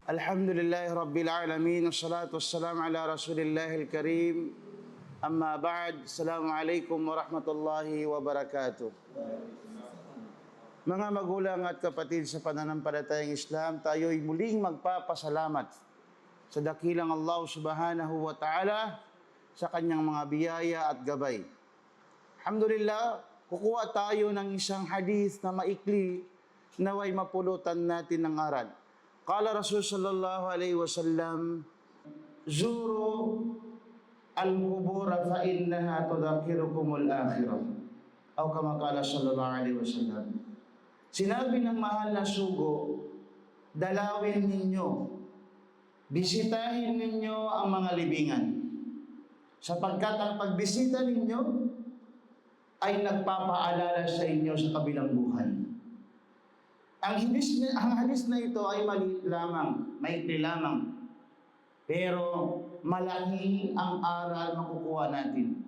Alhamdulillahi Rabbil Alamin. Wassalatu wassalamu ala Rasulillahil Karim. Amma ba'd. Assalamualaikum warahmatullahi wabarakatuh. Mga magulang at kapatid sa pananampalatayang Islam, tayo'y muling magpapasalamat sa dakilang Allah subhanahu wa ta'ala sa kanyang mga biyaya at gabay. Alhamdulillah, kukuha tayo ng isang hadith na maikli naway mapulutan natin ng aral. Qala Rasul sallallahu alaihi wasallam, Zuru al-qubura fa innaha tudhakirukumul akhirah. O kama qala sallallahu alaihi wasallam. Sinabi ng mahal na sugo, dalawin ninyo, bisitahin ninyo ang mga libingan. Sapagkat ang pagbisita ninyo ay nagpapaalala sa inyo sa kabilang buhay. Ang hadis na ito ay maliit lamang, maikli lamang. Pero malaki ang aral makukuha natin.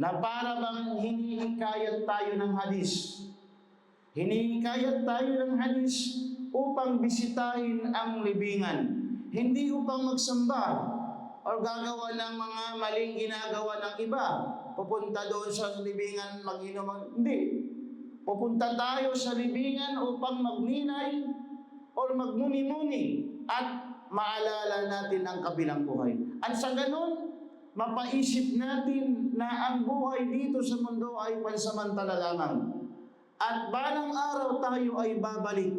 Na para bang hinihikayat tayo ng hadis. Hinihikayat tayo ng hadis upang bisitahin ang libingan. Hindi upang magsamba o gagawa ng mga maling ginagawa ng iba. Pupunta doon sa libingan, mag-inom. Hindi. Pupunta tayo sa libingan upang magninay o magmuni-muni at maalala natin ang kabilang buhay. At sa ganun, mapaisip natin na ang buhay dito sa mundo ay pansamantala lamang. At balang araw tayo ay babalik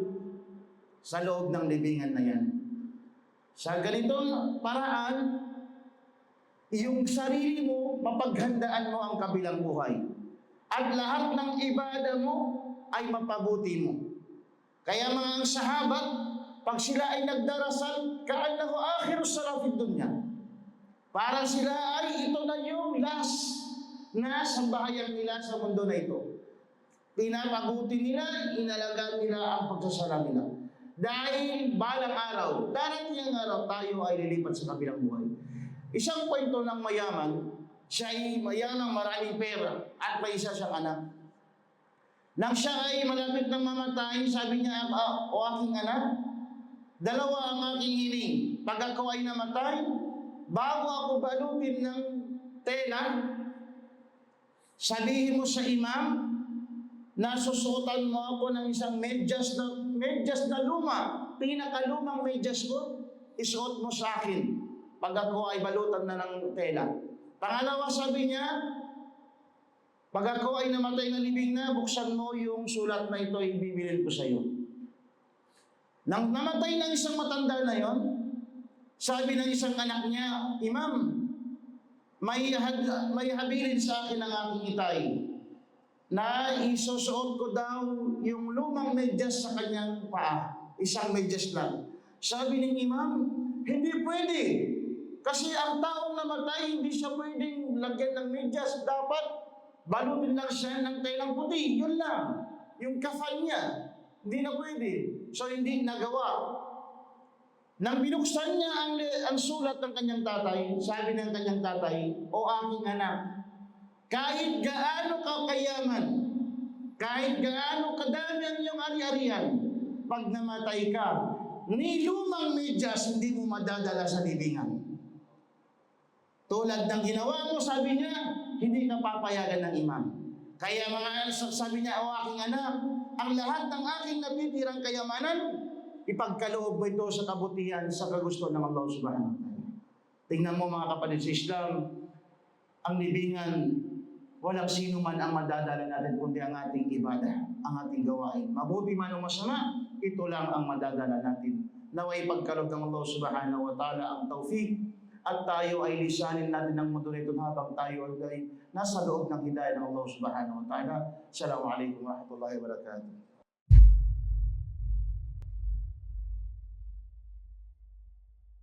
sa loob ng libingan na yan. Sa ganitong paraan, yung sarili mo, mapaghandaan mo ang kabilang buhay. At lahat ng ibada mo ay mapabuti mo. Kaya mga sahabat, pag sila ay nagdarasal, ka'annahu akhiru salafid dunya. Para sila ay ito na yung last na sambahayan nila sa mundo na ito. Pinapabuti nila, inalagaan nila ang pagsasala nila. Dahil balang araw, darating ang araw, tayo ay lilipat sa kabilang buhay. Isang kwento ng mayaman, siya ay mayaman, maraming pera, at may isa siyang anak. Nang siya ay malapit na mamatay, sabi niya, o aking anak, dalawa ang aking hiling. Pag ako ay namatay, bago ako balutin ng tela, sabihin mo sa imam, nasusuotan mo ako ng isang medyas na luma, pinakalumang medyas ko, isuot mo sa akin pag ako ay balutan na ng tela. Pangalawa, sabi niya, pag ako ay namatay na libing na, buksan mo yung sulat na ito, ibibilin ko sa iyo. Nang namatay ng isang matanda na yon, sabi ng isang anak niya, Imam, may habilin sa akin ang aking itay na isusuot ko daw yung lumang medyas sa kanyang paa. Isang medyas lang. Sabi ng Imam, hindi pwede. Kasi ang taong namatay, hindi siya pwedeng lagyan ng medyas. Dapat balutin lang siya ng telang puti. Yun lang. Yung kafan niya. Hindi na pwede. So hindi nagawa. Nang binuksan niya ang sulat ng kanyang tatay, sabi ng kanyang tatay, o aking anak, kahit gaano ka kayaman, kahit gaano kadami ang iyong ari-arian, pag namatay ka, ni lumang medyas hindi mo madadala sa libingan. Tulad ng ginawa mo, sabi niya, hindi ka papayagan ng imam. Kaya mga sabi niya, o aking anak, ang lahat ng aking natitirang kayamanan, ipagkaloob mo ito sa kabutihan, sa kagustuhan ng Allah subhanahu wa ta'ala. Tingnan mo mga kapatid sa Islam, ang libingan, walang sino man ang madadala natin kundi ang ating ibadah, ang ating gawain. Mabuti man o masama, ito lang ang madadala natin. Naway pagkaloob ng Allah subhanahu wa ta'ala ang tawfiq at tayo ay lisanin natin ng mundo nito habang tayo ay nasa loob ng hidayah ng Allah subhanahu wa ta'ala. Assalamualaikum warahmatullahi wabarakatuh.